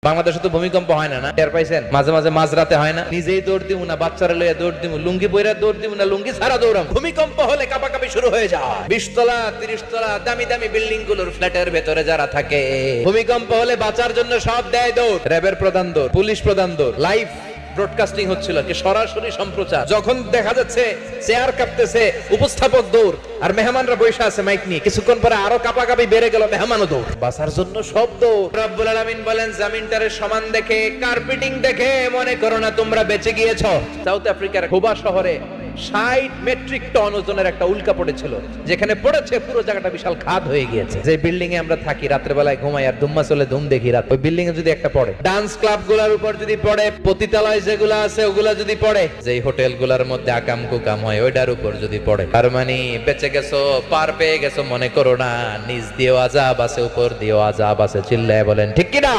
বাংলাদেশে তো ভূমিকম্প হয় না, না টের পাইছেন? মাঝে মাঝে মাঝরাতে হয় না, নিজেই দৌড় দিব না, বাচ্চারা লইয়া দৌড় দিব, লুঙ্গি পইরা দৌড় দিব না, লুঙ্গি ছাড়া দৌড়াম। ভূমিকম্প হলে কাঁপাকাঁপি শুরু হয়ে যায়। 20 তলা 30 তলা দামি দামি বিল্ডিং গুলোর ফ্ল্যাটের ভেতরে যারা থাকে, ভূমিকম্প হলে বাঁচার জন্য সব দেয় দৌড়। র্যাবের প্রধান দৌড়, পুলিশ প্রধান দৌড়। লাইভ ব্রডকাস্টিং হচ্ছিল, কি সরাসরি সম্প্রচার। যখন দেখা যাচ্ছে চেয়ার কাঁপতেছে, উপস্থাপক দৌড়, আর মেহমানরা বসে আছে মাইক নিয়ে। কিছুক্ষণ পরে আরো কাঁপাকাঁপি বেড়ে গেল, মেহমানও দৌড়। বাঁচার জন্য সব দৌড়। রব্বুল আলামিন বলেন, জামিনটারে সমান দেখে, কার্পেটিং দেখে মনে করো না তোমরা বেঁচে গিয়েছো। সাউথ আফ্রিকার খুবা শহরে 60 মেট্রিক টন ওজনের একটা উল্কা পড়েছিল, যেখানে পড়েছে পুরো জায়গাটা বিশাল খাদ হয়ে গিয়েছে। যে বিল্ডিং এ আমরা থাকি, রাতের বেলায় ঘুমাই আর ধুম্মা চলে ধুম দেখি রাত, ওই বিল্ডিং এ যদি একটা পড়ে, ডান্স ক্লাব গুলার উপর যদি পড়ে, পতিতালয় যেগুলো আছে ওগুলা যদি পড়ে, যেই হোটেল গুলার মধ্যে আকাম কুকাম হয় ওইটার উপর যদি পড়ে, তার মানে বেঁচে গেছো, পার পেয়ে গেছো মনে করো না। নিচ দিয়েও আযাব আছে, উপর দিয়েও আযাব আছে। চিল্লায় বলেন ঠিক কিনা?